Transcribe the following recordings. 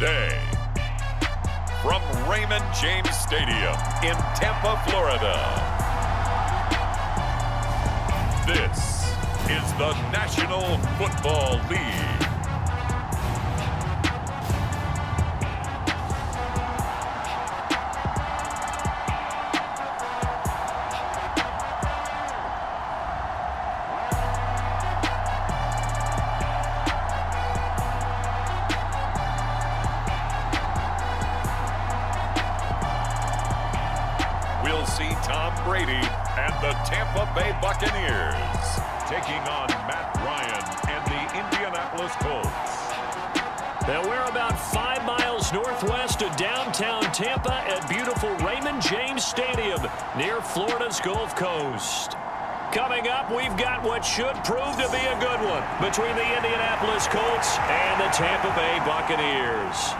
today. From Raymond James Stadium in Tampa, Florida. This is the National Football League. We'll see Tom Brady and the Tampa Bay Buccaneers taking on Matt Ryan and the Indianapolis Colts. Now we're about 5 miles northwest of downtown Tampa at beautiful Raymond James Stadium near Florida's Gulf Coast. Coming up, we've got what should prove to be a good one between the Indianapolis Colts and the Tampa Bay Buccaneers.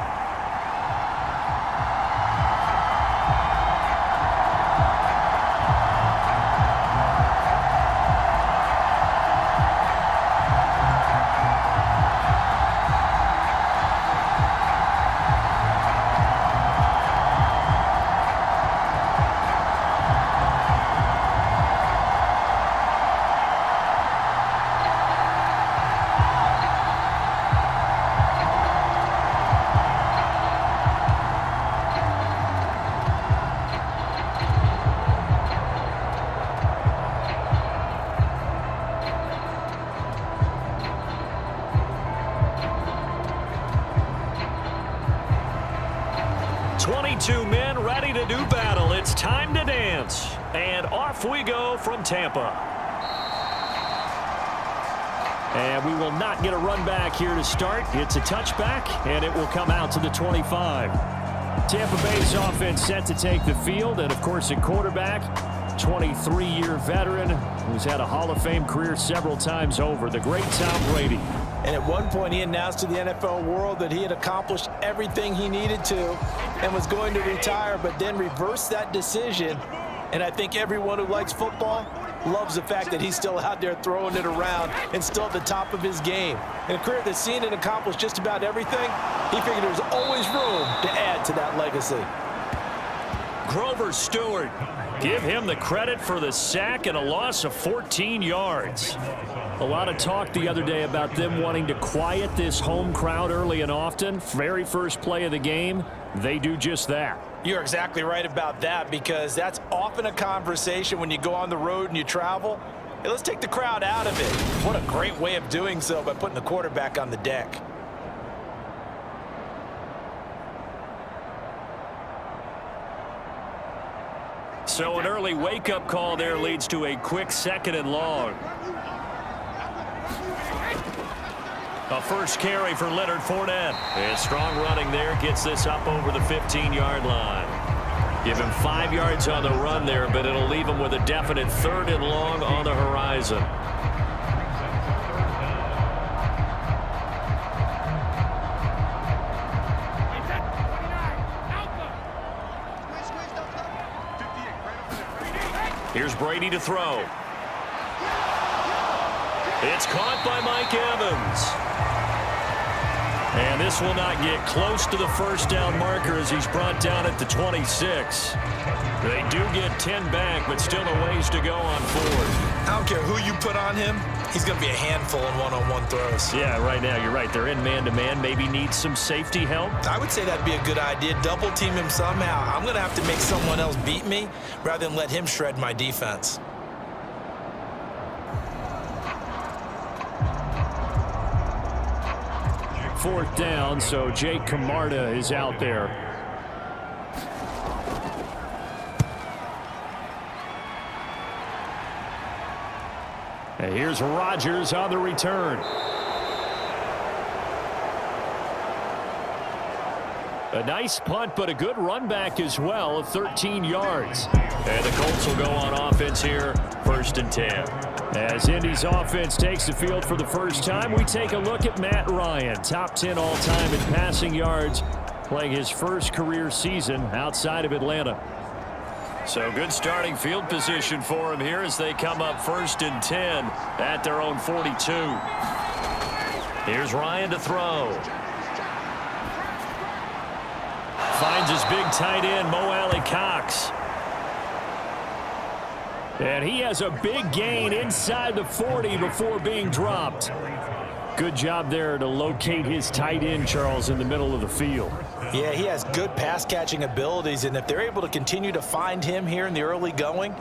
Two men ready to do battle. It's time to dance. And off we go from Tampa. And we will not get a run back here to start. It's a touchback, and it will come out to the 25. Tampa Bay's offense set to take the field. And, of course, a quarterback, 23-year veteran who's had a Hall of Fame career several times over, the great Tom Brady. And at one point, he announced to the NFL world that he had accomplished everything he needed to and was going to retire, but then reversed that decision. And I think everyone who likes football loves the fact that he's still out there throwing it around and still at the top of his game. In a career that's seen and accomplished just about everything, he figured there was always room to add to that legacy. Grover Stewart, give him the credit for the sack and a loss of 14 yards. A lot of talk the other day about them wanting to quiet this home crowd early and often. Very first play of the game, they do just that. You're exactly right about that, because that's often a conversation when you go on the road and you travel. Hey, let's take the crowd out of it. What a great way of doing so by putting the quarterback on the deck. So an early wake-up call there leads to a quick 2nd and long. A first carry for Leonard Fournette. And strong running there gets this up over the 15-yard line. Give him 5 yards on the run there, but it'll leave him with a definite 3rd and long on the horizon. Here's Brady to throw. It's caught by Mike Evans. And this will not get close to the first down marker as he's brought down at the 26. They do get 10 back, but still a ways to go on 4th. I don't care who you put on him. He's going to be a handful in one-on-one throws. Yeah, right now, you're right. They're in man-to-man. Maybe needs some safety help. I would say that'd be a good idea. Double team him somehow. I'm going to have to make someone else beat me rather than let him shred my defense. Fourth down, so Jake Camarda is out there. And here's Rodgers on the return. A nice punt, but a good run back as well of 13 yards. And the Colts will go on offense here, 1st and 10. As Indy's offense takes the field for the first time, we take a look at Matt Ryan, top 10 all-time in passing yards, playing his first career season outside of Atlanta. So good starting field position for him here as they come up 1st and 10 at their own 42. Here's Ryan to throw. Finds his big tight end, Mo Alley-Cox. And he has a big gain inside the 40 before being dropped. Good job there to locate his tight end, Charles, in the middle of the field. Yeah, he has good pass-catching abilities, and if they're able to continue to find him here in the early going,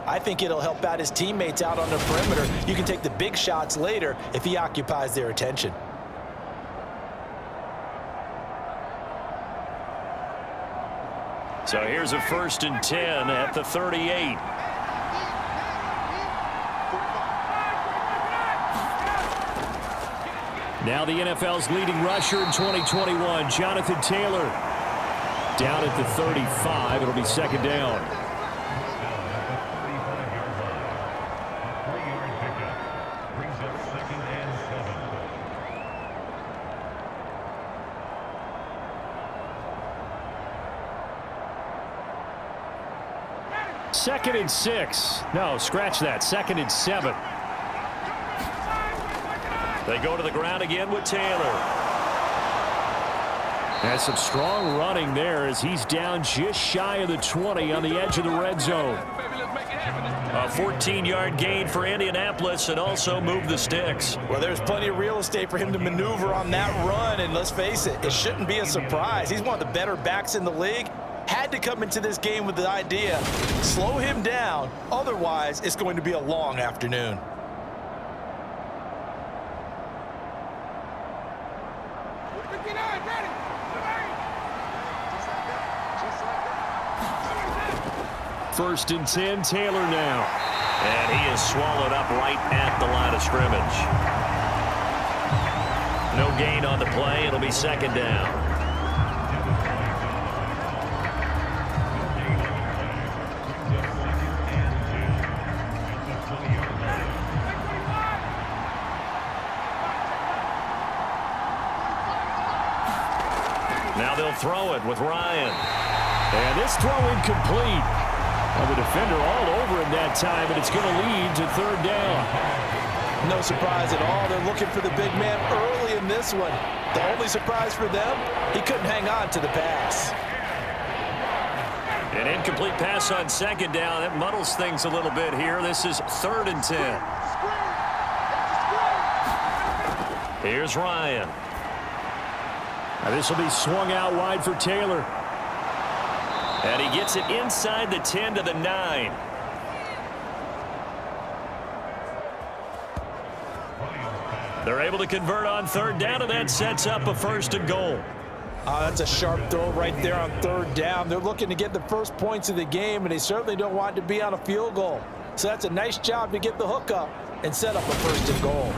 I think it'll help out his teammates out on the perimeter. You can take the big shots later if he occupies their attention. So here's a 1st and 10 at the 38. Now the NFL's leading rusher in 2021, Jonathan Taylor. Down at the 35, it'll be 2nd down. Second and 6. No, scratch that. 2nd and 7. They go to the ground again with Taylor. That's some strong running there as he's down just shy of the 20 on the edge of the red zone. A 14-yard gain for Indianapolis and also move the sticks. Well, there's plenty of real estate for him to maneuver on that run, and let's face it, it shouldn't be a surprise. He's one of the better backs in the league. Had to come into this game with the idea, slow him down, otherwise it's going to be a long afternoon. First and 10, Taylor now. And he is swallowed up right at the line of scrimmage. No gain on the play. It'll be 2nd down. Now they'll throw it with Ryan. And this throw incomplete. Well, the defender all over him that time, and it's going to lead to 3rd down. No surprise at all. They're looking for the big man early in this one. The only surprise for them, he couldn't hang on to the pass. An incomplete pass on 2nd down. That muddles things a little bit here. This is 3rd and 10. Here's Ryan. Now this will be swung out wide for Taylor. And he gets it inside the 10 to the 9. They're able to convert on 3rd down, and that sets up a 1st and goal. That's a sharp throw right there on 3rd down. They're looking to get the first points of the game, and they certainly don't want to be on a field goal. So that's a nice job to get the hook up and set up a 1st and goal.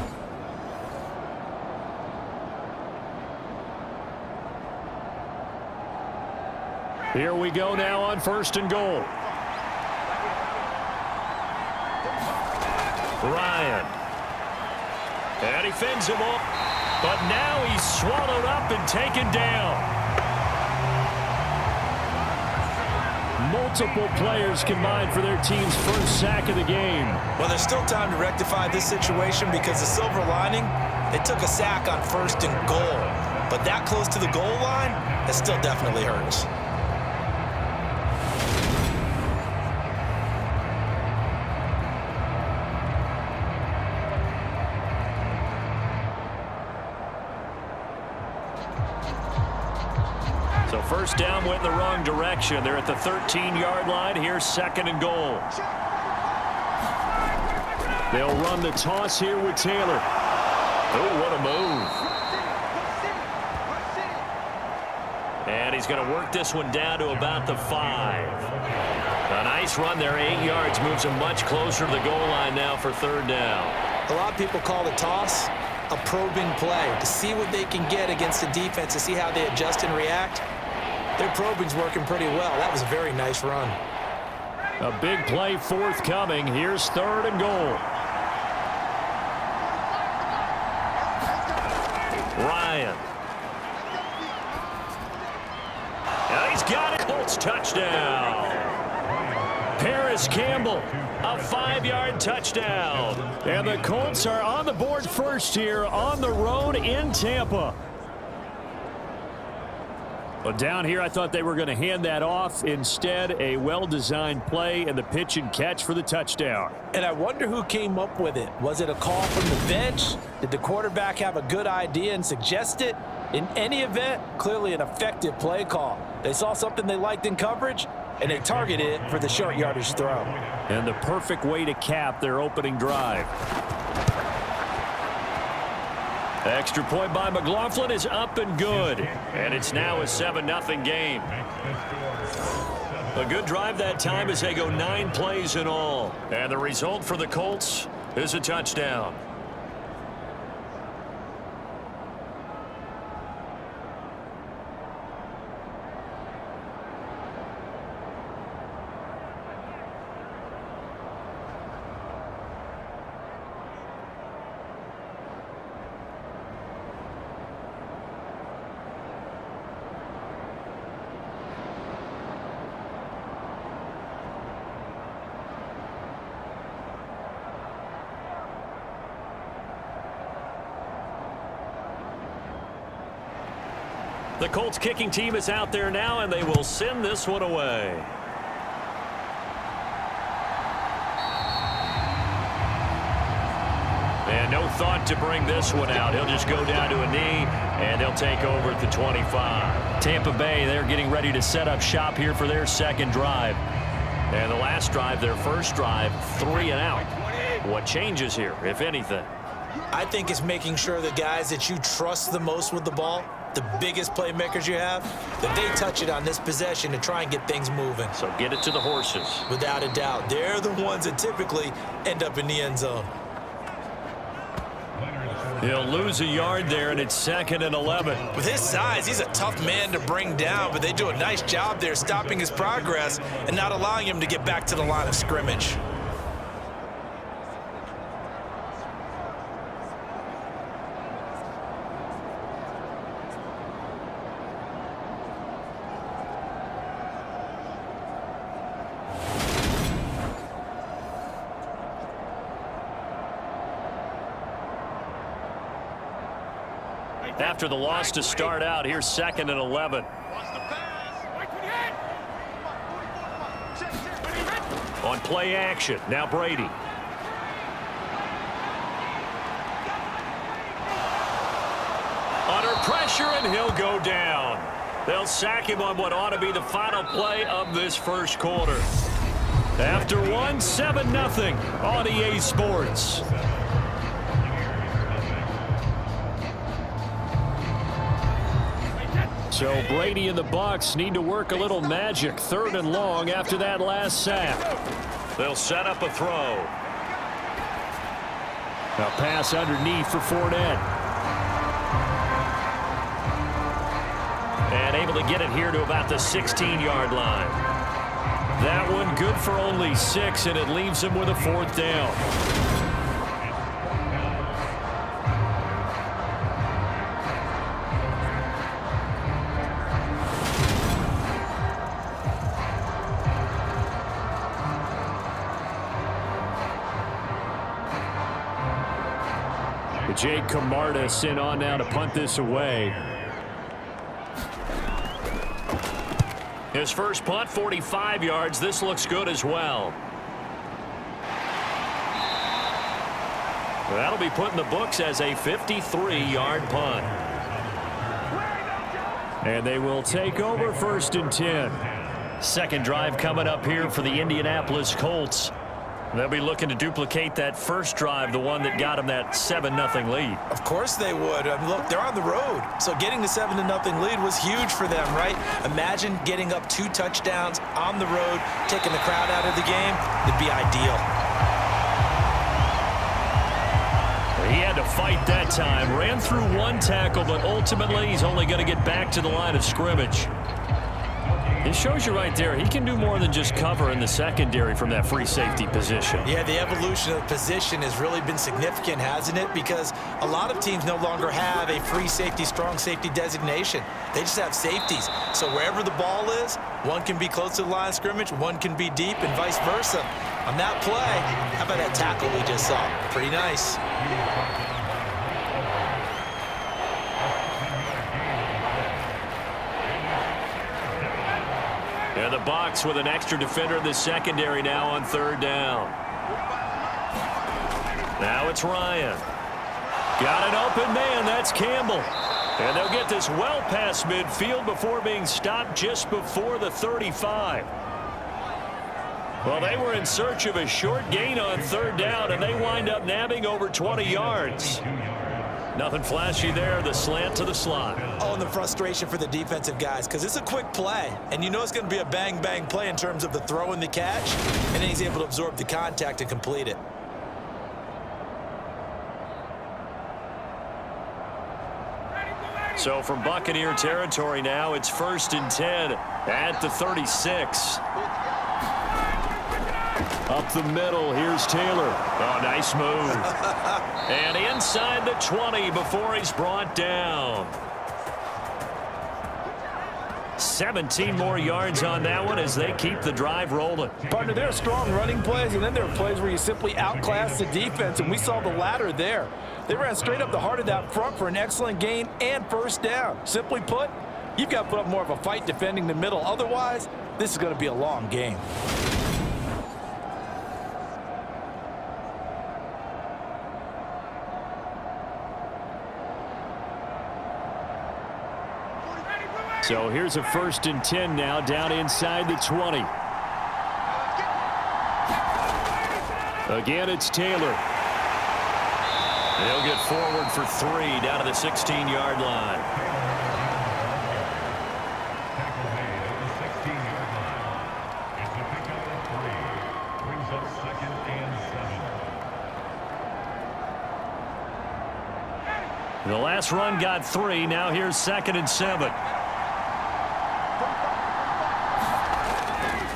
Here we go now on 1st and goal. Ryan. And he fends him off. But now he's swallowed up and taken down. Multiple players combined for their team's first sack of the game. Well, there's still time to rectify this situation because the silver lining, they took a sack on 1st and goal. But that close to the goal line, that still definitely hurts. So 1st down went in the wrong direction. They're at the 13-yard line. Here's 2nd and goal. They'll run the toss here with Taylor. Oh, what a move. And he's going to work this one down to about the 5. A nice run there, 8 yards. Moves him much closer to the goal line now for 3rd down. A lot of people call the toss a probing play to see what they can get against the defense, to see how they adjust and react. Their probing's working pretty well. That was a very nice run. A big play forthcoming. Here's 3rd and goal. Ryan. And he's got it. Colts touchdown. Paris Campbell, a 5-yard touchdown. And the Colts are on the board first here on the road in Tampa. Well, down here, I thought they were going to hand that off. Instead, a well-designed play and the pitch and catch for the touchdown. And I wonder who came up with it. Was it a call from the bench? Did the quarterback have a good idea and suggest it? In any event, clearly an effective play call. They saw something they liked in coverage, and they targeted it for the short yardage throw. And the perfect way to cap their opening drive. Extra point by McLaughlin is up and good. And it's now a 7-0 game. A good drive that time as they go 9 plays in all. And the result for the Colts is a touchdown. The Colts kicking team is out there now, and they will send this one away. And no thought to bring this one out. He'll just go down to a knee, and they'll take over at the 25. Tampa Bay, they're getting ready to set up shop here for their second drive. And the last drive, their first drive, 3 and out. What changes here, if anything? I think it's making sure the guys that you trust the most with the ball, the biggest playmakers you have, that they touch it on this possession to try and get things moving. So get it to the horses. Without a doubt. They're the ones that typically end up in the end zone. He'll lose a yard there, and it's 2nd and 11. With his size, he's a tough man to bring down, but they do a nice job there stopping his progress and not allowing him to get back to the line of scrimmage. After the loss to start out, here's 2nd and 11. On play action, now Brady. Under pressure, and he'll go down. They'll sack him on what ought to be the final play of this first quarter. After one, 7-0 on EA Sports. So Brady and the Bucs need to work a little magic. 3rd and long after that last sack. They'll set up a throw. A pass underneath for Fournette. And able to get it here to about the 16-yard line. That one good for only 6, and it leaves him with a 4th down. Jake Camarda sent on now to punt this away. His first punt, 45 yards. This looks good as well. That'll be put in the books as a 53-yard punt. And they will take over 1st and 10. Second drive coming up here for the Indianapolis Colts. They'll be looking to duplicate that first drive, the one that got them that 7-0 lead. Of course they would. Look, they're on the road. So getting the 7-0 lead was huge for them, right? Imagine getting up 2 touchdowns on the road, taking the crowd out of the game. It'd be ideal. He had to fight that time. Ran through 1 tackle, but ultimately he's only going to get back to the line of scrimmage. It shows you right there, he can do more than just cover in the secondary from that free safety position. Yeah, the evolution of the position has really been significant, hasn't it? Because a lot of teams no longer have a free safety, strong safety designation. They just have safeties. So wherever the ball is, one can be close to the line of scrimmage, one can be deep, and vice versa. On that play, how about that tackle we just saw? Pretty nice. And the Bucs with an extra defender in the secondary now on third down. Now it's Ryan. Got an open man. That's Campbell. And they'll get this well past midfield before being stopped just before the 35. Well, they were in search of a short gain on third down, and they wind up nabbing over 20 yards. Nothing flashy there. The slant to the slot. Oh, and the frustration for the defensive guys, because it's a quick play, and you know it's going to be a bang-bang play in terms of the throw and the catch, and then he's able to absorb the contact and complete it. So from Buccaneer territory now, it's 1st and 10 at the 36. Up the middle, here's Taylor. Oh, nice move. And inside the 20 before he's brought down. 17 more yards on that one as they keep the drive rolling. Partner, there are strong running plays, and then there are plays where you simply outclass the defense, and we saw the latter there. They ran straight up the heart of that front for an excellent gain and first down. Simply put, you've got to put up more of a fight defending the middle. Otherwise, this is going to be a long game. So here's a 1st and 10 now down inside the 20. Again, it's Taylor. They'll get forward for 3 down to the 16-yard line. The last run got 3. Now here's 2nd and 7.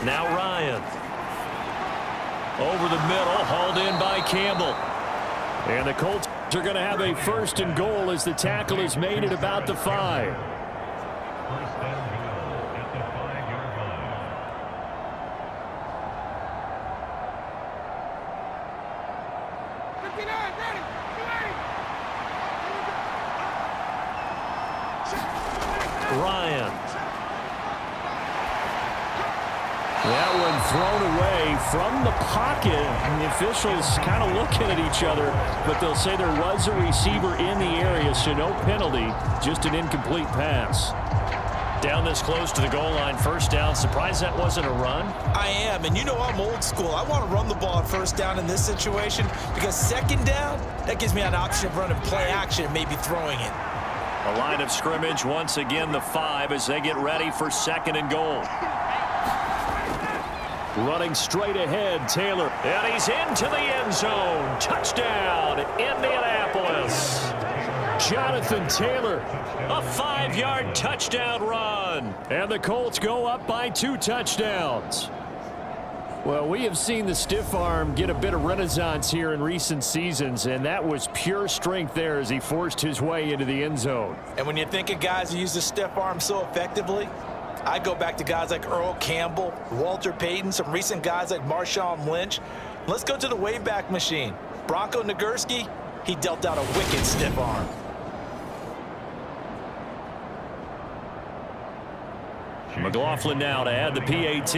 Now Ryan. Over the middle, hauled in by Campbell. And the Colts are going to have a 1st and goal as the tackle is made at about the 5. Ryan. That one thrown away from the pocket. And the officials kind of looking at each other, but they'll say there was a receiver in the area, so no penalty, just an incomplete pass. Down this close to the goal line, 1st down. Surprised that wasn't a run? I am, and you know I'm old school. I want to run the ball at 1st down in this situation because 2nd down, that gives me an option of running play action and maybe throwing it. A line of scrimmage, once again the 5 as they get ready for 2nd and goal. Running straight ahead, Taylor. And he's into the end zone. Touchdown, Indianapolis. Jonathan Taylor, a 5-yard touchdown run. And the Colts go up by 2 touchdowns. Well, we have seen the stiff arm get a bit of renaissance here in recent seasons, and that was pure strength there as he forced his way into the end zone. And when you think of guys who use the stiff arm so effectively, I go back to guys like Earl Campbell, Walter Payton, some recent guys like Marshawn Lynch. Let's go to the Wayback Machine. Bronco Nagurski, he dealt out a wicked stiff arm. McLaughlin now to add the PAT.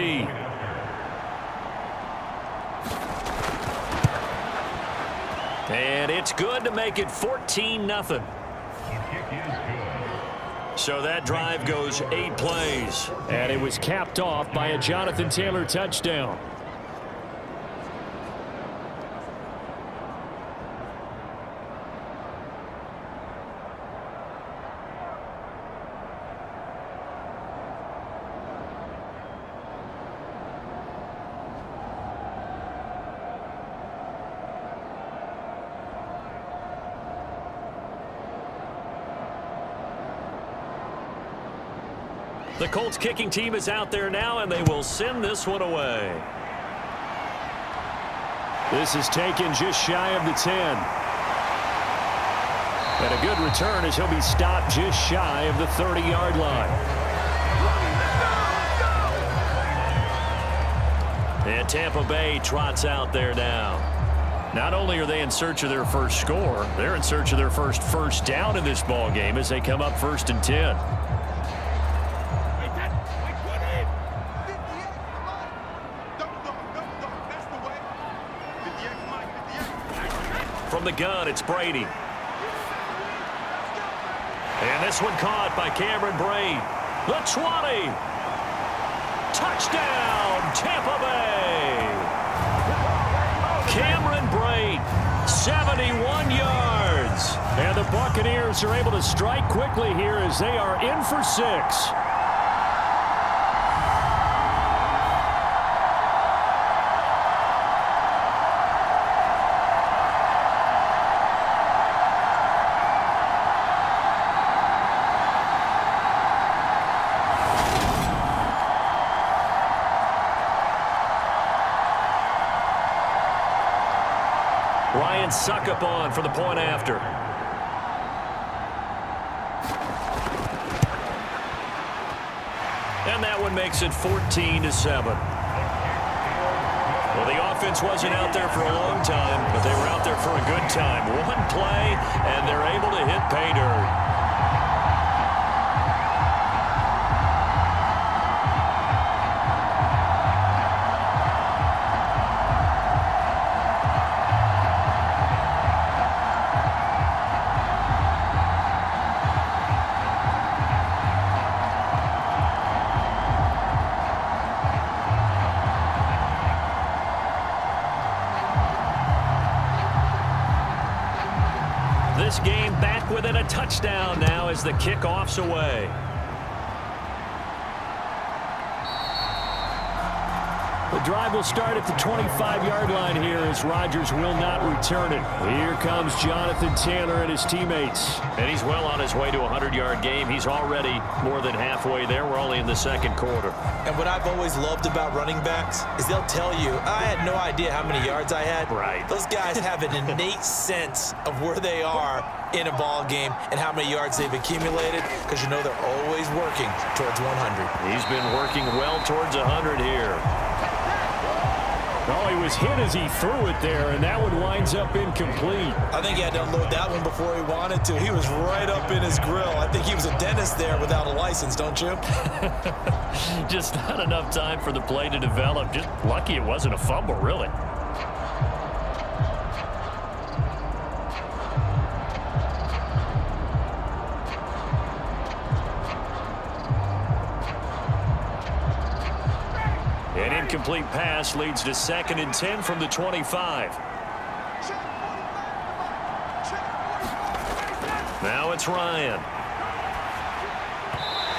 And it's good to make it 14-0. So that drive goes 8 plays. And it was capped off by a Jonathan Taylor touchdown. The Colts kicking team is out there now, and they will send this one away. This is taken just shy of the 10. And a good return as he'll be stopped just shy of the 30-yard line. And Tampa Bay trots out there now. Not only are they in search of their first score, they're in search of their first down in this ball game as they come up 1st and 10. the gun, it's Brady. And this one caught by Cameron Brate. The 20. Touchdown, Tampa Bay. Cameron Brate, 71 yards. And the Buccaneers are able to strike quickly here as they are in for 6. Ryan Succop for the point after. And that one makes it 14-7. Well, the offense wasn't out there for a long time, but they were out there for a good time. One play, and they're able to hit pay dirt. This game back within a touchdown now as the kickoff's away. The drive will start at the 25-yard line here as Rodgers will not return it. Here comes Jonathan Taylor and his teammates. And he's well on his way to a 100-yard game. He's already more than halfway there. We're only in the second quarter. And what I've always loved about running backs is they'll tell you, I had no idea how many yards I had. Right. Those guys have an innate sense of where they are in a ball game and how many yards they've accumulated because you know they're always working towards 100. He's been working well towards 100 here. Oh, he was hit as he threw it there, and that one winds up incomplete. I think he had to unload that one before he wanted to. He was right up in his grill. I think he was a dentist there without a license, don't you? Just not enough time for the play to develop. Just lucky it wasn't a fumble, really. An incomplete pass leads to 2nd and 10 from the 25. Now it's Ryan.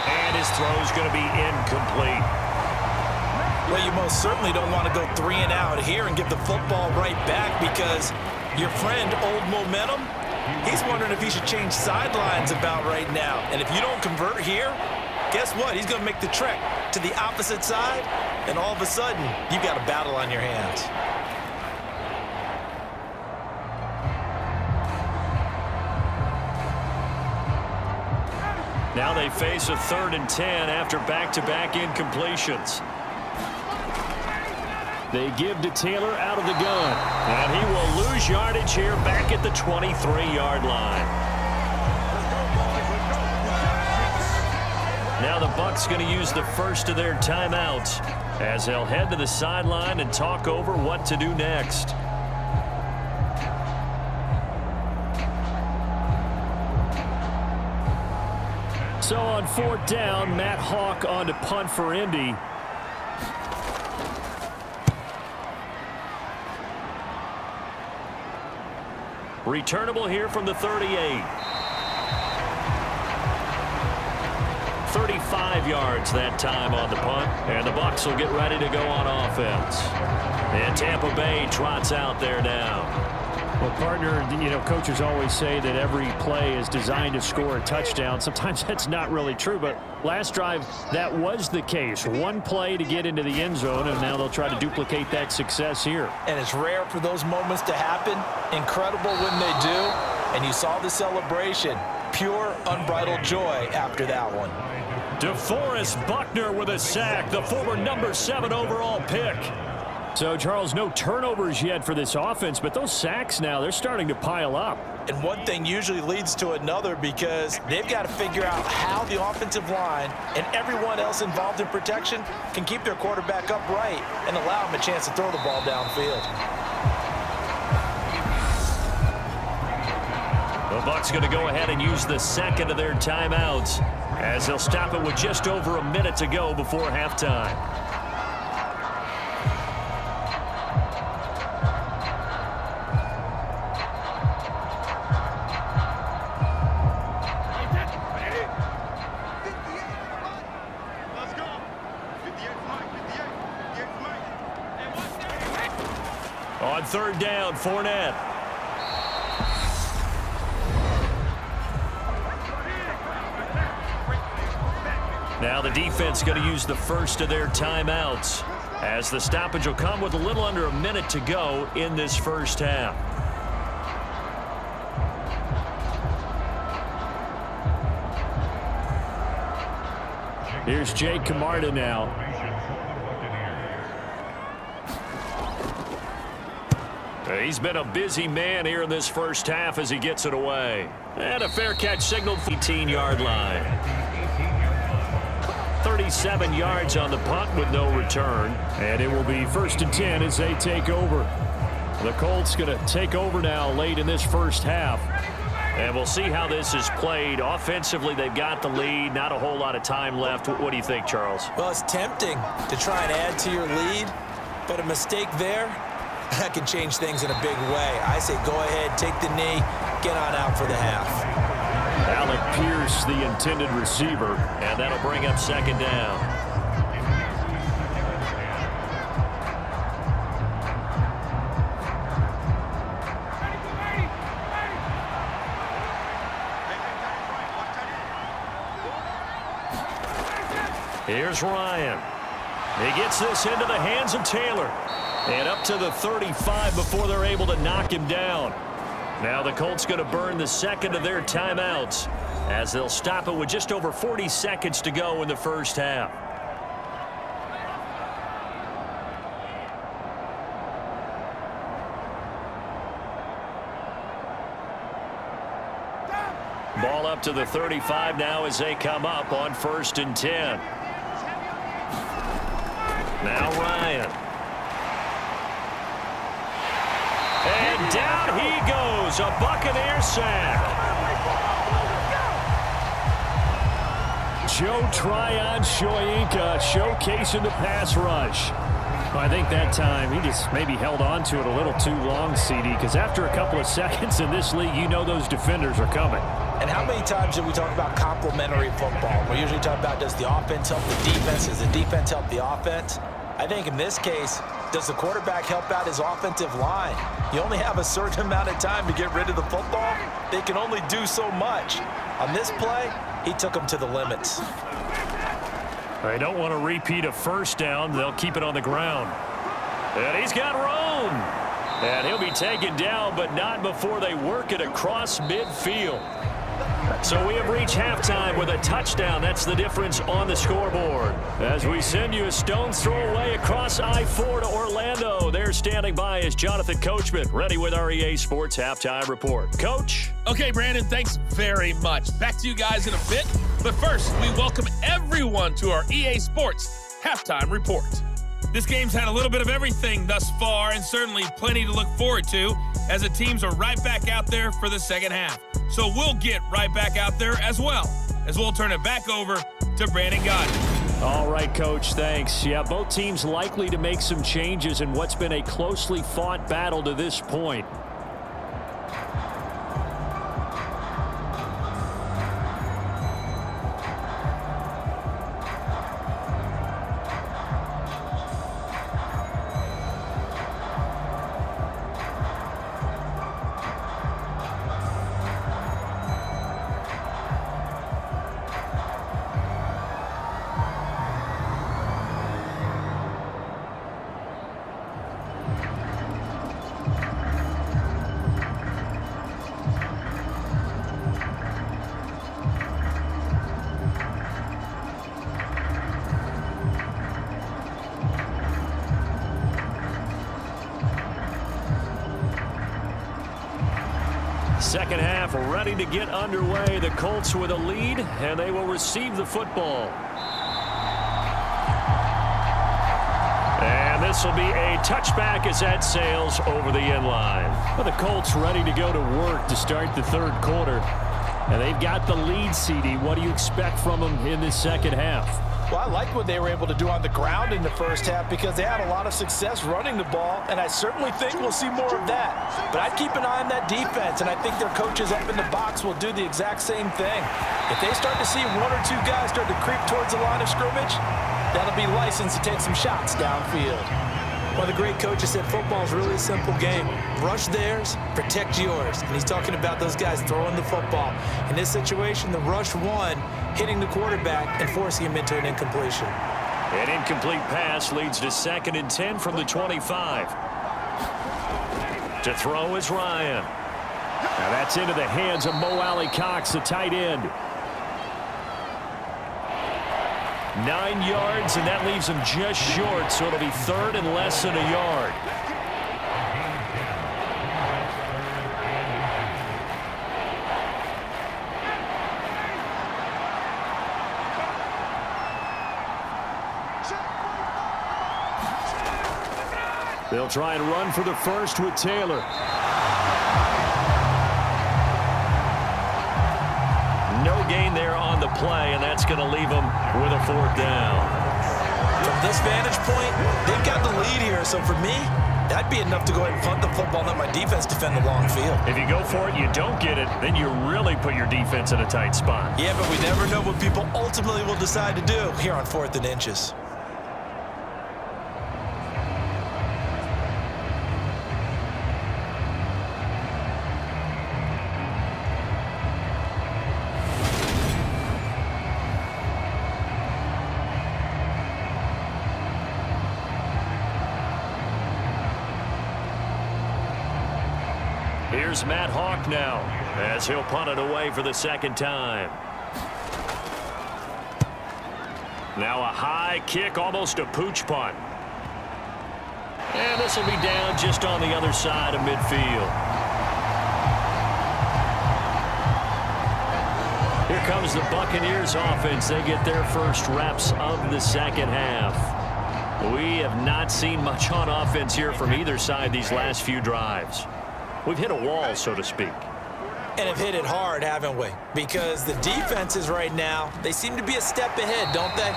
And his throw's going to be incomplete. Well, you most certainly don't want to go 3 and out here and give the football right back because your friend, Old Momentum, he's wondering if he should change sidelines about right now. And if you don't convert here, guess what? He's going to make the trek to the opposite side, and all of a sudden, you've got a battle on your hands. Now they face a 3rd and 10 after back-to-back incompletions. They give to Taylor out of the gun, and he will lose yardage here back at the 23-yard line. Now the Bucs going to use the first of their timeouts as they'll head to the sideline and talk over what to do next. So on 4th down, Matt Hawk on to punt for Indy. Returnable here from the 38. 35 yards that time on the punt, and the Bucs will get ready to go on offense. And Tampa Bay trots out there now. Well, partner, you know, coaches always say that every play is designed to score a touchdown. Sometimes that's not really true, but last drive, that was the case. One play to get into the end zone, and now they'll try to duplicate that success here. And it's rare for those moments to happen. Incredible when they do. And you saw the celebration. Pure, unbridled joy after that one. DeForest Buckner with a sack, the former number 7 overall pick. So, Charles, no turnovers yet for this offense, but those sacks now, they're starting to pile up. And one thing usually leads to another because they've got to figure out how the offensive line and everyone else involved in protection can keep their quarterback upright and allow him a chance to throw the ball downfield. Bucs going to go ahead and use the second of their timeouts as they'll stop it with just over a minute to go before halftime. On third down, Fournette. Now the defense going to use the first of their timeouts as the stoppage will come with a little under a minute to go in this first half. Here's Jake Camarda now. He's been a busy man here in this first half as he gets it away. And a fair catch signaled 18-yard line. 37 yards on the punt with no return. And it will be 1st and 10 as they take over. The Colts going to take over now late in this first half. And we'll see how this is played. Offensively, they've got the lead. Not a whole lot of time left. What do you think, Charles? Well, it's tempting to try and add to your lead, but a mistake there, that can change things in a big way. I say go ahead, take the knee, get on out for the half. Alec Pierce, the intended receiver, and that'll bring up second down. Here's Ryan. He gets this into the hands of Taylor. And up to the 35 before they're able to knock him down. Now the Colts going to burn the second of their timeouts as they'll stop it with just over 40 seconds to go in the first half. Ball up to the 35 now as they come up on 1st and 10. Now Ryan. And down he goes, a Buccaneer sack. Joe Tryon-Shoyinka showcasing the pass rush. I think that time he just maybe held on to it a little too long, CD, because after a couple of seconds in this league, you know those defenders are coming. And how many times do we talk about complementary football? We usually talk about, does the offense help the defense? Does the defense help the offense? I think in this case, does the quarterback help out his offensive line? You only have a certain amount of time to get rid of the football. They can only do so much. On this play, he took them to the limits. They don't want to repeat a first down. They'll keep it on the ground. And he's got room. And he'll be taken down, but not before they work it across midfield. So we have reached halftime with a touchdown. That's the difference on the scoreboard. As we send you a stone's throw away across I-4 to Orlando. There standing by is Jonathan Coachman, ready with our EA Sports Halftime Report. Coach? Okay, Brandon, thanks very much. Back to you guys in a bit. But first, we welcome everyone to our EA Sports Halftime Report. This game's had a little bit of everything thus far, and certainly plenty to look forward to as the teams are right back out there for the second half. So we'll get right back out there as well, as we'll turn it back over to Brandon Godden. All right, Coach, thanks. Yeah, both teams likely to make some changes in what's been a closely fought battle to this point. Second half ready to get underway. The Colts with a lead, and they will receive the football. And this will be a touchback as that sails over the end line. Well, the Colts ready to go to work to start the third quarter. And they've got the lead, CD. What do you expect from them in this second half? Well, I like what they were able to do on the ground in the first half because they had a lot of success running the ball, and I certainly think we'll see more of that. But I'd keep an eye on that defense, and I think their coaches up in the box will do the exact same thing. If they start to see one or two guys start to creep towards the line of scrimmage, that'll be licensed to take some shots downfield. One of the great coaches said football is really a simple game. Rush theirs, protect yours. And he's talking about those guys throwing the football. In this situation, the rush one, hitting the quarterback and forcing him into an incompletion. An incomplete pass leads to 2nd and 10 from the 25. To throw is Ryan. Now that's into the hands of Mo Alley-Cox, the tight end. 9 yards, and that leaves him just short, so it'll be 3rd and less than a yard. They'll try and run for the first with Taylor. No gain there on the play, and that's going to leave them with a 4th down. From this vantage point, they've got the lead here, so for me, that'd be enough to go ahead and punt the football and let my defense defend the long field. If you go for it, you don't get it, then you really put your defense in a tight spot. Yeah, but we never know what people ultimately will decide to do here on 4th and inches. Here's Matt Hawk now as he'll punt it away for the 2nd time. Now a high kick, almost a pooch punt. And this will be down just on the other side of midfield. Here comes the Buccaneers offense. They get their first reps of the second half. We have not seen much on offense here from either side these last few drives. We've hit a wall, so to speak. And have hit it hard, haven't we? Because the defenses right now, they seem to be a step ahead, don't they?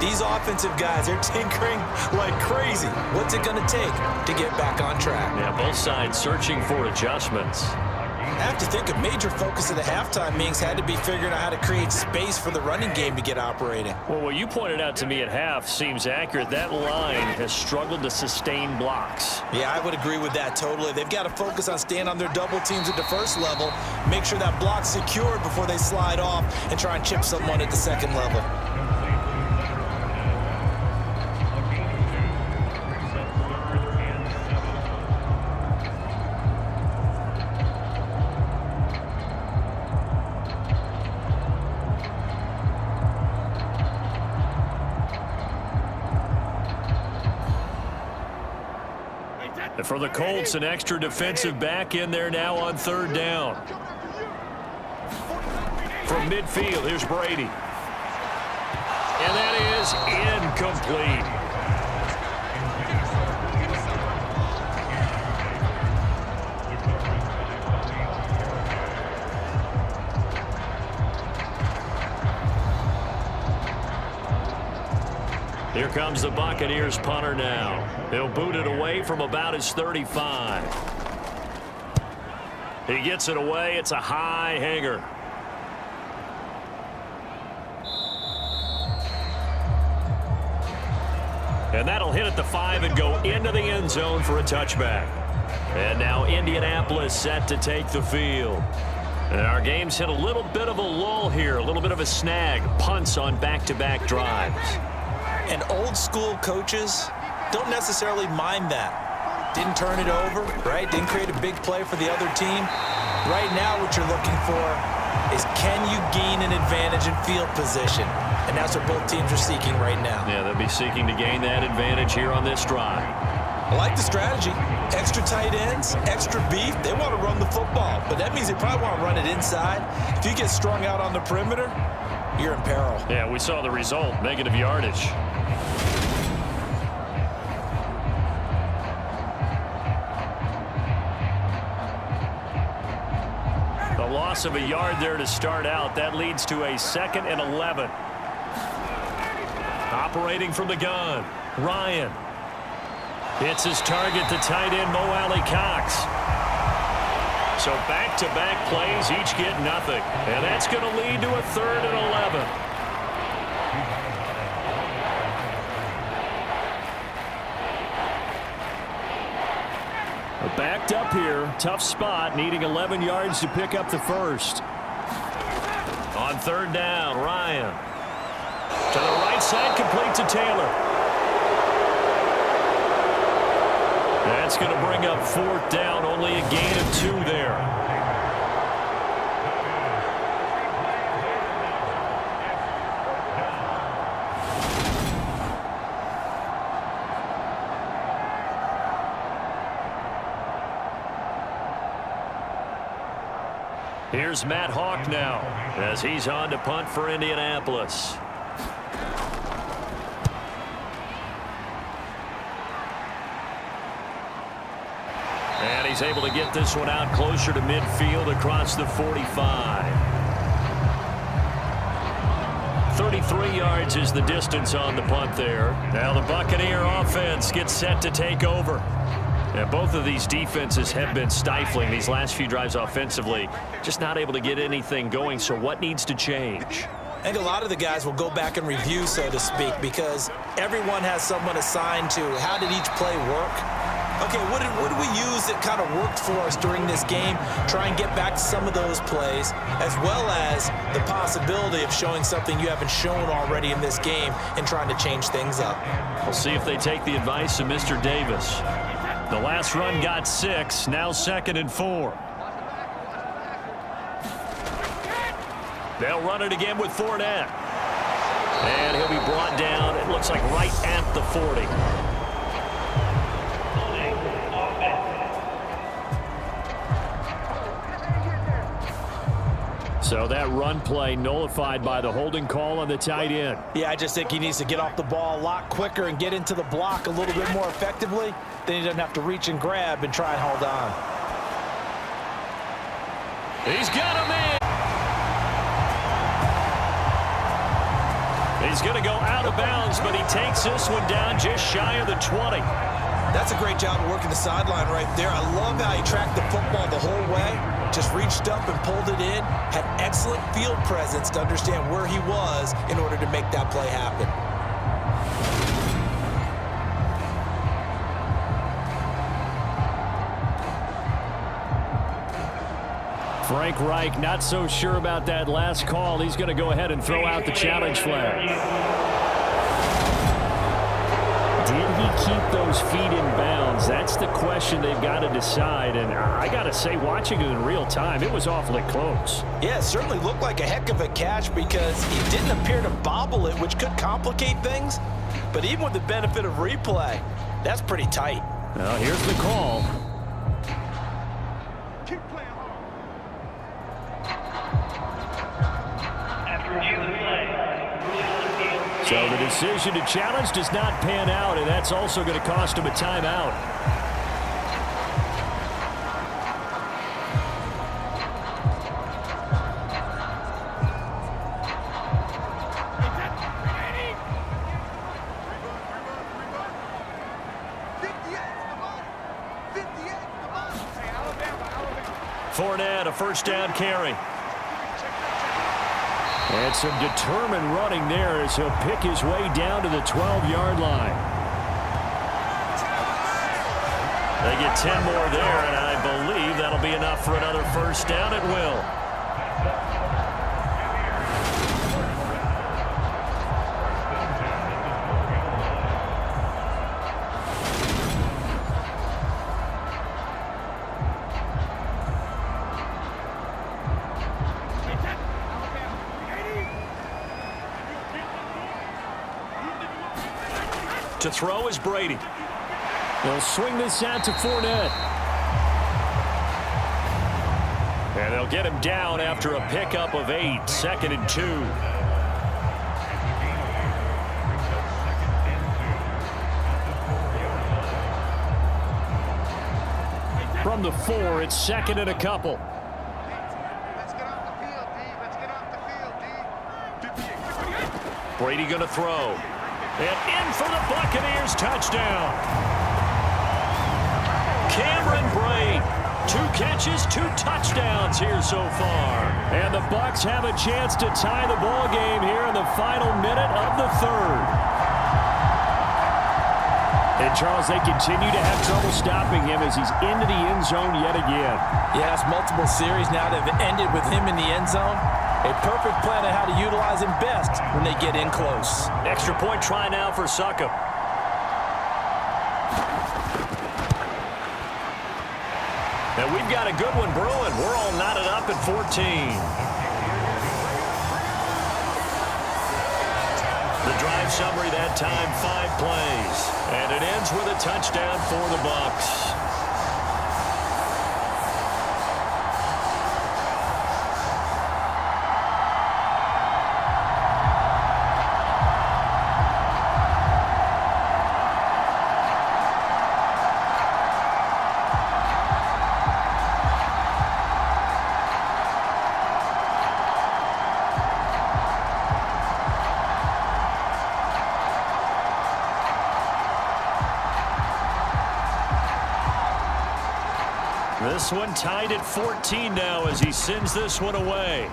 These offensive guys, they're tinkering like crazy. What's it going to take to get back on track? Yeah, both sides searching for adjustments. I have to think a major focus of the halftime meetings had to be figuring out how to create space for the running game to get operating. Well, what you pointed out to me at half seems accurate. That line has struggled to sustain blocks. Yeah, I would agree with that totally. They've got to focus on staying on their double teams at the first level, make sure that block's secured before they slide off and try and chip someone at the second level. And for the Colts, an extra defensive back in there now on 3rd down. From midfield, here's Brady. And that is incomplete. Here comes the Buccaneers punter now. He'll boot it away from about his 35. He gets it away. It's a high hanger. And that'll hit at the 5 and go into the end zone for a touchback. And now Indianapolis set to take the field. And our game's hit a little bit of a lull here, a little bit of a snag. Punts on back-to-back drives. And old school coaches don't necessarily mind that. Didn't turn it over, right? Didn't create a big play for the other team. Right now what you're looking for is can you gain an advantage in field position? And that's what both teams are seeking right now. Yeah, they'll be seeking to gain that advantage here on this drive. I like the strategy. Extra tight ends, extra beef. They want to run the football, but that means they probably want to run it inside. If you get strung out on the perimeter, you're in peril. Yeah, we saw the result, negative yardage. loss of a yard there to start out. That leads to a 2nd and 11. Operating from the gun, Ryan. Hits his target, the tight end, Mo Alley-Cox. So back-to-back plays, each get nothing. And that's going to lead to a 3rd and 11. Backed up here, tough spot, needing 11 yards to pick up the first. On 3rd down, Ryan. To the right side, complete to Taylor. That's going to bring up 4th down, only a gain of 2 there. Here's Matt Hawk now as he's on to punt for Indianapolis. And he's able to get this one out closer to midfield across the 45. 33 yards is the distance on the punt there. Now the Buccaneer offense gets set to take over. And both of these defenses have been stifling these last few drives offensively. Just not able to get anything going. So what needs to change? I think a lot of the guys will go back and review, so to speak, because everyone has someone assigned to how did each play work. Okay, what did we use that kind of worked for us during this game? Try and get back to some of those plays, as well as the possibility of showing something you haven't shown already in this game and trying to change things up. We'll see if they take the advice of Mr. Davis. The last run got 6, now 2nd and 4. They'll run it again with Fournette. And he'll be brought down, it looks like right at the 40. So that run play nullified by the holding call on the tight end. Yeah, I just think he needs to get off the ball a lot quicker and get into the block a little bit more effectively. Then he doesn't have to reach and grab and try and hold on. He's got him in. He's going to go out of bounds, but he takes this one down just shy of the 20. That's a great job of working the sideline right there. I love how he tracked the football the whole way. Just reached up and pulled it in. Had excellent field presence to understand where he was in order to make that play happen. Frank Reich not so sure about that last call. He's going to go ahead and throw out the challenge flag. Did he keep those feet in bounds? That's the question they've got to decide. And I got to say, watching it in real time, it was awfully close. Yeah, it certainly looked like a heck of a catch because he didn't appear to bobble it, which could complicate things. But even with the benefit of replay, that's pretty tight. Now, here's the call. So the decision to challenge does not pan out, and that's also going to cost him a timeout. Fournette, a first down carry. And some determined running there as he'll pick his way down to the 12-yard line. They get 10 more there, and I believe that'll be enough for another first down. It will. To throw is Brady. They'll swing this out to Fournette. And they'll get him down after a pickup of 8, 2nd and 2. From the 4, it's 2nd and a couple. Brady going to throw. And in for the Buccaneers touchdown. Cameron Brate. 2 catches, 2 touchdowns here so far. And the Bucs have a chance to tie the ball game here in the final minute of the third. And, Charles, they continue to have trouble stopping him as he's into the end zone yet again. Yes, multiple series now that have ended with him in the end zone. A perfect plan on how to utilize him best when they get in close. Extra point try now for Succop. And we've got a good one brewing. We're all knotted up at 14. The drive summary that time, 5 plays. And it ends with a touchdown for the Bucs. This one tied at 14 now as he sends this one away.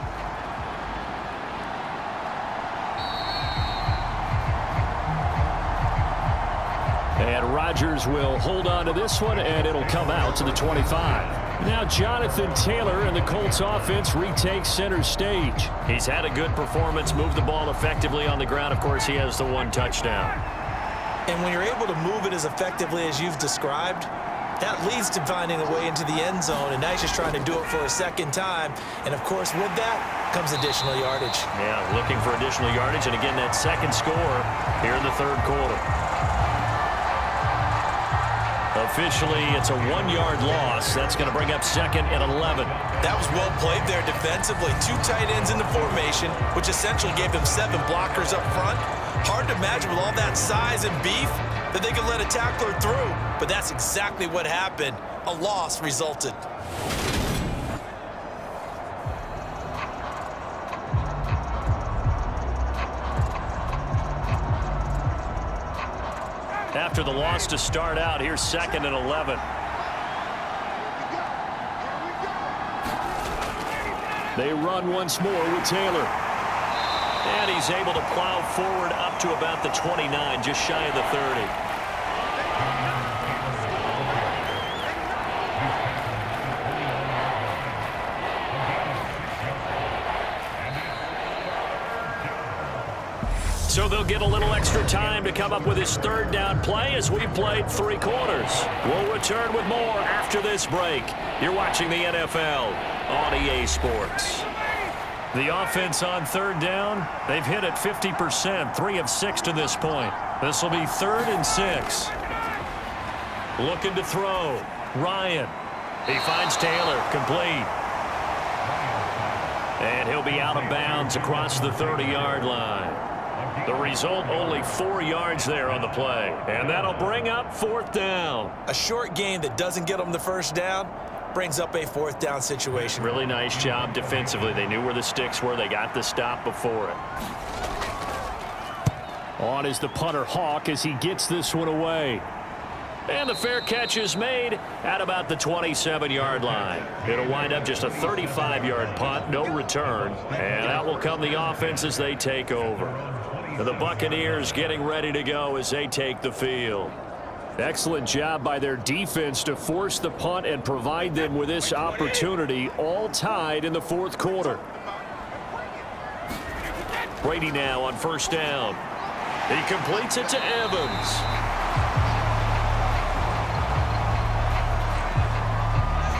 And Rodgers will hold on to this one, and it'll come out to the 25. Now Jonathan Taylor and the Colts offense retakes center stage. He's had a good performance, moved the ball effectively on the ground. Of course, he has the 1 touchdown. And when you're able to move it as effectively as you've described, that leads to finding a way into the end zone, and now he's just trying to do it for a second time. And, of course, with that comes additional yardage. Yeah, looking for additional yardage, and again, that second score here in the third quarter. Officially, it's a 1-yard loss. That's going to bring up second and 11. That was well played there defensively. 2 tight ends in the formation, which essentially gave them 7 blockers up front. Hard to imagine with all that size and beef that they could let a tackler through. But that's exactly what happened. A loss resulted. After the loss to start out, here's second and 11. They run once more with Taylor. And he's able to plow forward up to about the 29, just shy of the 30. So they'll get a little extra time to come up with his third down play as we've played 3 quarters. We'll return with more after this break. You're watching the NFL on EA Sports. The offense on third down, they've hit it 50%, 3 of 6 to this point. This will be 3rd and 6. Looking to throw. Ryan. He finds Taylor, complete. And he'll be out of bounds across the 30-yard line. The result, only 4 yards there on the play. And that'll bring up 4th down. A short gain that doesn't get them the first down brings up a 4th down situation. Really nice job defensively. They knew where the sticks were. They got the stop before it. On is the punter Hawk as he gets this one away. And the fair catch is made at about the 27-yard line. It'll wind up just a 35-yard punt, no return. And out will come the offense as they take over. And the Buccaneers getting ready to go as they take the field. Excellent job by their defense to force the punt and provide them with this opportunity, all tied in the 4th quarter. Brady now on 1st down. He completes it to Evans.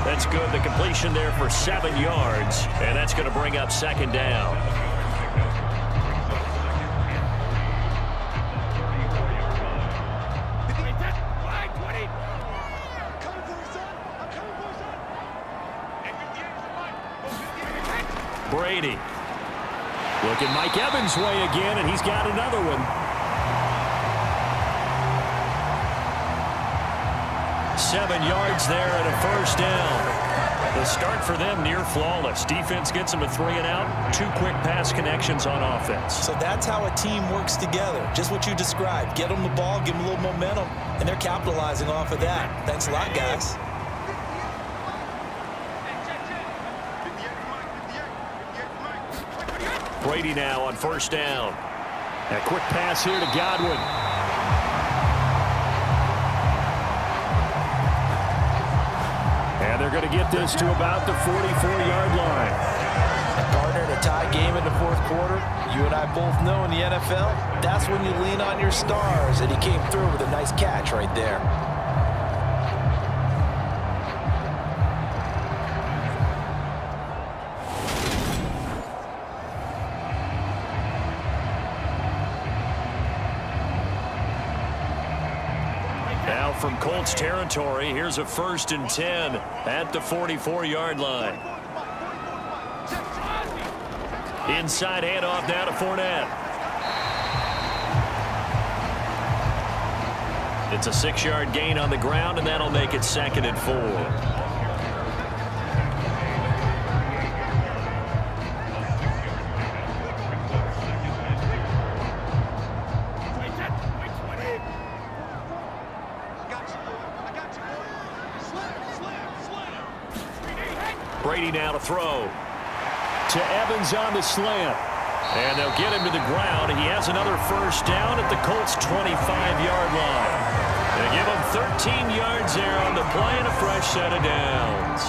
That's good. The completion there for 7 yards, and that's going to bring up 2nd down. Brady. Looking Mike Evans' way again, and he's got another one. 7 yards there and a 1st down. The start for them near flawless. Defense gets them a 3 and out. 2 quick pass connections on offense. So that's how a team works together. Just what you described. Get them the ball, give them a little momentum, and they're capitalizing off of that. Thanks a lot, guys. Brady now on first down. A quick pass here to Godwin. And they're going to get this to about the 44-yard line. And partner, in a tie game in the fourth quarter, you and I both know in the NFL, that's when you lean on your stars, and he came through with a nice catch right there. Now from Colts territory, here's a 1st and 10 at the 44-yard line. Inside handoff now to Fournette. It's a 6-yard gain on the ground, and that'll make it 2nd and 4. Brady now to throw. To Evans on the slant. And they'll get him to the ground. He has another 1st down at the Colts' 25-yard line. They give him 13 yards there on the play and a fresh set of downs.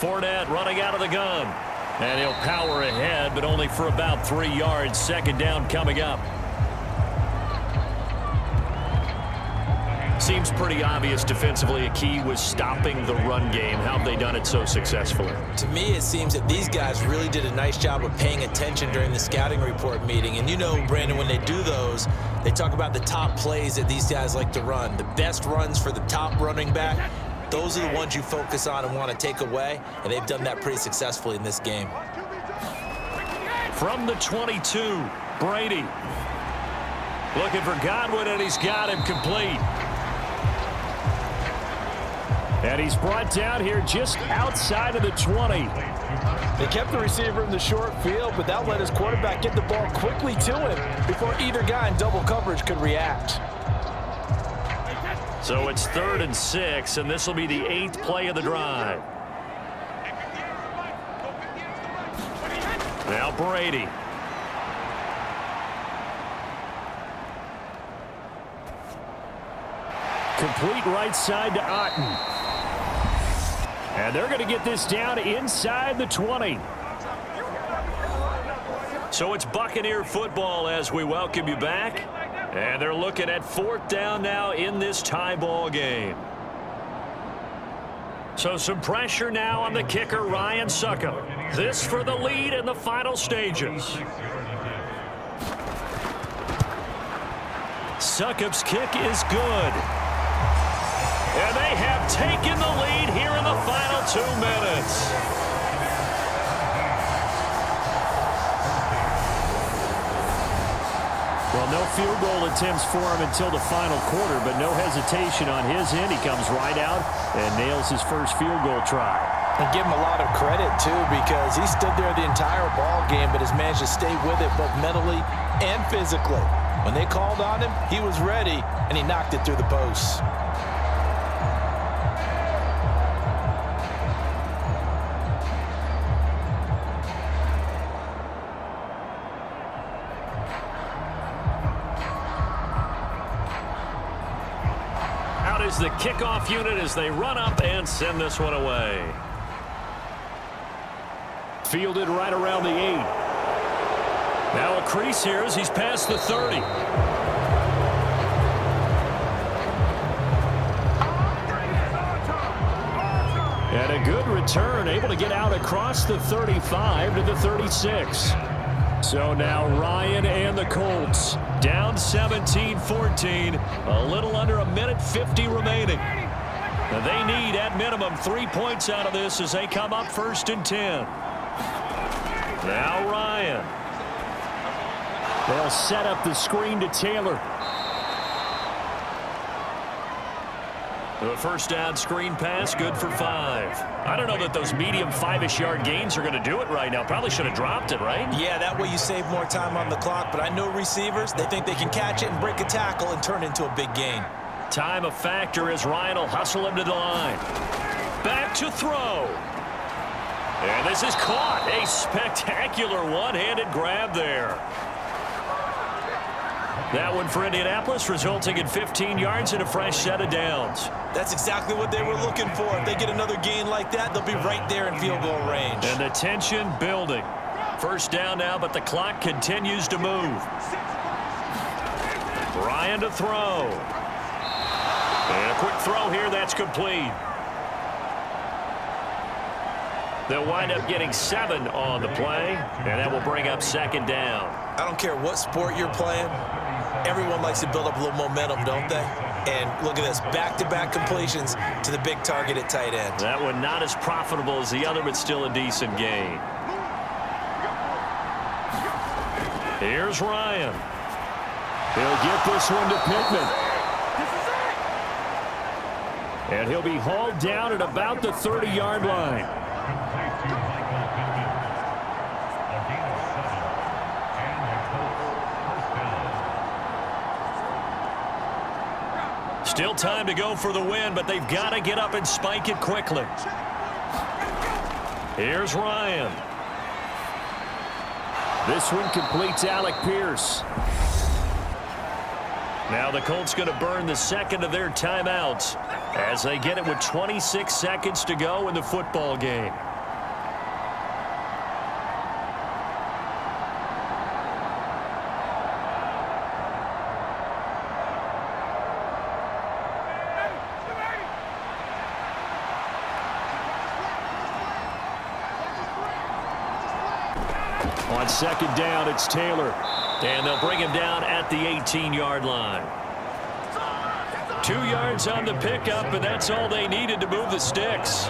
Fournette running out of the gun. And he'll power ahead, but only for about 3 yards. 2nd down coming up. Seems pretty obvious defensively a key was stopping the run game. How have they done it so successfully? To me, it seems that these guys really did a nice job of paying attention during the scouting report meeting. And you know, Brandon, when they do those, they talk about the top plays that these guys like to run. The best runs for the top running back. Those are the ones you focus on and want to take away, and they've done that pretty successfully in this game. From the 22, Brady. Looking for Godwin, and he's got him complete. And he's brought down here just outside of the 20. They kept the receiver in the short field, but that let his quarterback get the ball quickly to him before either guy in double coverage could react. So it's 3rd and 6, and this will be the 8th play of the drive. Now Brady. Complete right side to Otten. And they're going to get this down inside the 20. So it's Buccaneer football as we welcome you back. And they're looking at 4th down now in this tie ball game. So some pressure now on the kicker, Ryan Succop. This for the lead in the final stages. Succop's kick is good. And they have taken the lead here in the final 2 minutes. Well, no field goal attempts for him until the final quarter, but no hesitation on his end. He comes right out and nails his first field goal try. And give him a lot of credit, too, because he stood there the entire ball game, but has managed to stay with it both mentally and physically. When they called on him, he was ready, and he knocked it through the posts. Is the kickoff unit as they run up and send this one away. Fielded right around the 8. Now a crease here as he's past the 30. And a good return, able to get out across the 35 to the 36. So now Ryan and the Colts down 17-14. A little under a minute 50 remaining. They need, at minimum, 3 points out of this as they come up 1st and 10. Now Ryan. They'll set up the screen to Taylor. The first down screen pass, good for 5. I don't know that those medium 5-ish yard gains are going to do it right now. Probably should have dropped it, right? Yeah, that way you save more time on the clock. But I know receivers, they think they can catch it and break a tackle and turn it into a big gain. Time a factor as Ryan will hustle him to the line. Back to throw. And this is caught. A spectacular one-handed grab there. That one for Indianapolis, resulting in 15 yards and a fresh set of downs. That's exactly what they were looking for. If they get another gain like that, they'll be right there in field goal range. And the tension building. First down now, but the clock continues to move. Ryan to throw. And a quick throw here, that's complete. They'll wind up getting 7 on the play, and that will bring up 2nd down. I don't care what sport you're playing. Everyone likes to build up a little momentum, don't they? And look at this, back-to-back completions to the big target at tight end. That one not as profitable as the other, but still a decent gain. Here's Ryan. He'll get this one to Pittman. And he'll be hauled down at about the 30-yard line. Still time to go for the win, but they've got to get up and spike it quickly. Here's Ryan. This one completes Alec Pierce. Now the Colts going to burn the second of their timeouts as they get it with 26 seconds to go in the football game. On 2nd down, it's Taylor. And they'll bring him down at the 18-yard line. 2 yards on the pickup, and that's all they needed to move the sticks.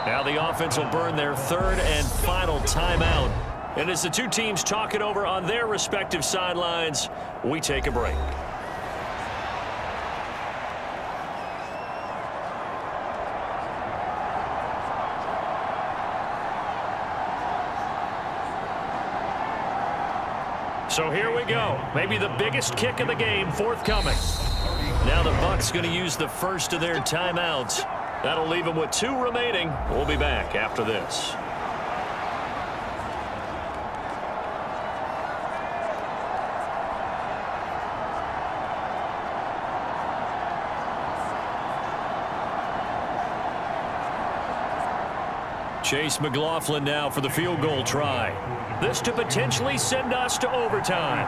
Now the offense will burn their 3rd and final timeout. And as the two teams talk it over on their respective sidelines, we take a break. So here we go. Maybe the biggest kick of the game forthcoming. Now the Bucs going to use the first of their timeouts. That'll leave them with 2 remaining. We'll be back after this. Chase McLaughlin now for the field goal try. This to potentially send us to overtime.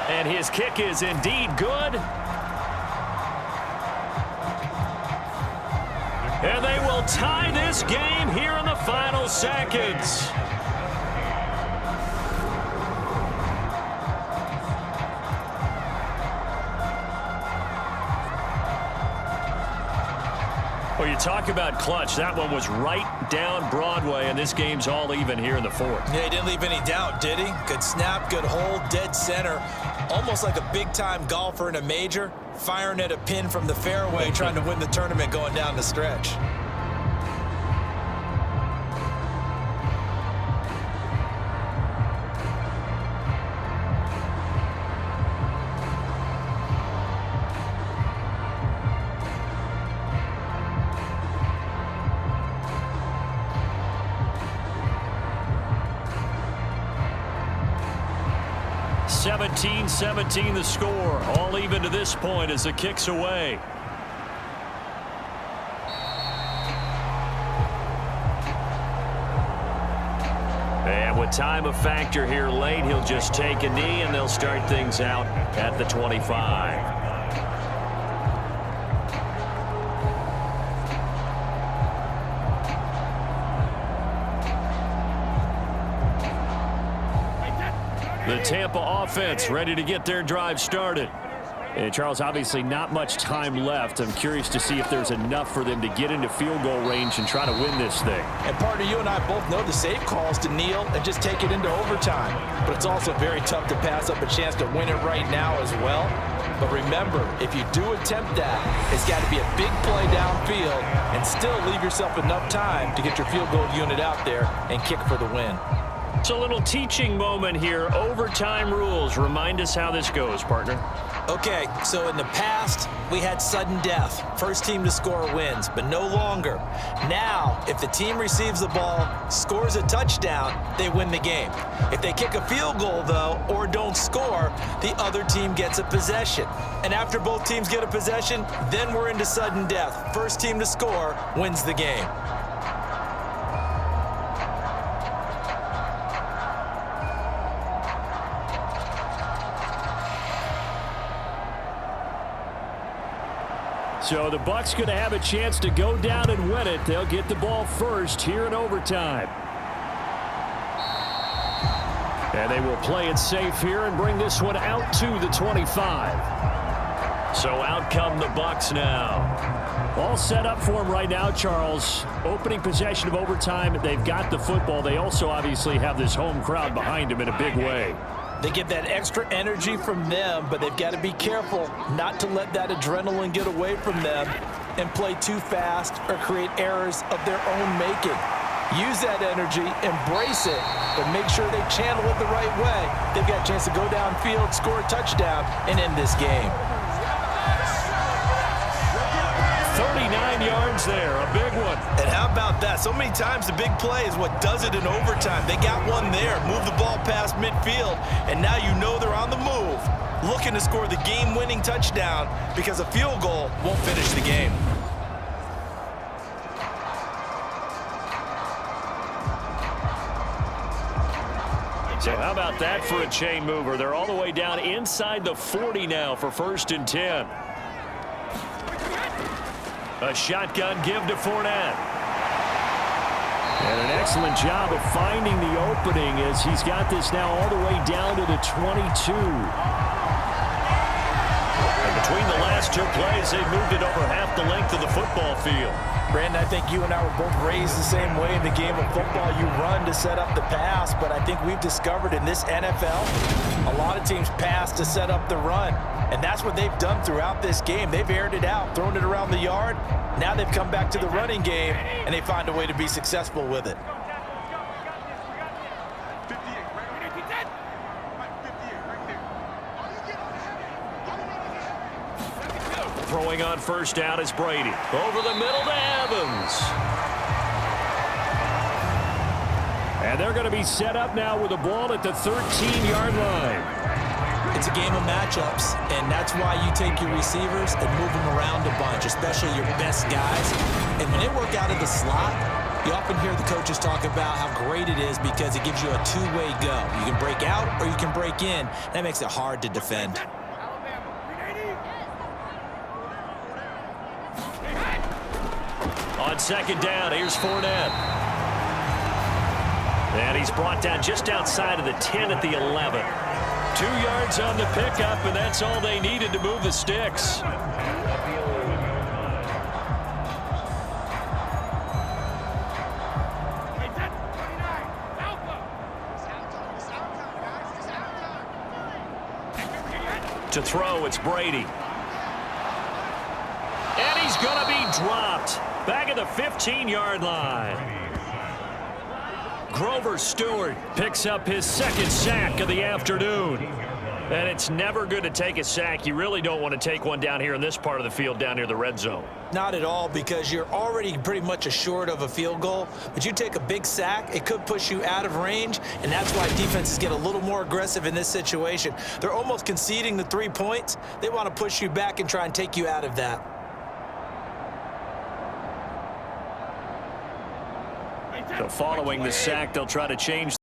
And his kick is indeed good. And they will tie this game here in the final seconds. Well, you talk about clutch. That one was right down Broadway, and this game's all even here in the 4th. Yeah, he didn't leave any doubt, did he? Good snap, good hold, dead center. Almost like a big-time golfer in a major, firing at a pin from the fairway, trying to win the tournament going down the stretch. (17-17) the score. All even to this point as the kick's away. And with time a factor here late, he'll just take a knee and they'll start things out at the 25. The Tampa offense ready to get their drive started. And Charles, obviously not much time left. I'm curious to see if there's enough for them to get into field goal range and try to win this thing. And partner, you and I both know the safe calls to kneel and just take it into overtime. But it's also very tough to pass up a chance to win it right now as well. But remember, if you do attempt that, it's got to be a big play downfield and still leave yourself enough time to get your field goal unit out there and kick for the win. It's a little teaching moment here. Overtime rules. Remind us how this goes, partner. Okay, so in the past, we had sudden death. First team to score wins, but no longer. Now, if the team receives the ball, scores a touchdown, they win the game. If they kick a field goal, though, or don't score, the other team gets a possession. And after both teams get a possession, then we're into sudden death. First team to score wins the game. So the Bucs going to have a chance to go down and win it. They'll get the ball first here in overtime. And they will play it safe here and bring this one out to the 25. So out come the Bucs now. All set up for them right now, Charles. Opening possession of overtime. They've got the football. They also obviously have this home crowd behind them in a big way. They get that extra energy from them, but they've got to be careful not to let that adrenaline get away from them and play too fast or create errors of their own making. Use that energy, embrace it, but make sure they channel it the right way. They've got a chance to go downfield, score a touchdown, and end this game. 39 yards there, a big one. And how about that? So many times the big play is what does it in overtime. They got one there, move the ball past midfield, and now you know they're on the move, looking to score the game-winning touchdown because a field goal won't finish the game. So how about that for a chain mover? They're all the way down inside the 40 now for 1st and 10. A shotgun give to Fournette. And an excellent job of finding the opening as he's got this now all the way down to the 22. And between the last two plays, they've moved it over half the length of the football field. Brandon, I think you and I were both raised the same way in the game of football. You run to set up the pass, but I think we've discovered in this NFL, a lot of teams pass to set up the run. And that's what they've done throughout this game. They've aired it out, thrown it around the yard. Now they've come back to the running game, and they find a way to be successful with it. Throwing on first down is Brady. Over the middle to Evans. And they're going to be set up now with the ball at the 13-yard line. It's a game of matchups, and that's why you take your receivers and move them around a bunch, especially your best guys. And when they work out of the slot, you often hear the coaches talk about how great it is because it gives you a two-way go. You can break out or you can break in. That makes it hard to defend. On second down, here's Fournette. And he's brought down just outside of the 10 at the 11. 2 yards on the pickup, and that's all they needed to move the sticks. To throw, it's Brady. And he's going to be dropped back at the 15-yard line. Grover Stewart picks up his second sack of the afternoon. And it's never good to take a sack. You really don't want to take one down here in this part of the field down near the red zone. Not at all, because you're already pretty much assured of a field goal. But you take a big sack, it could push you out of range, and that's why defenses get a little more aggressive in this situation. They're almost conceding the 3 points. They want to push you back and try and take you out of that. So following the sack, they'll try to change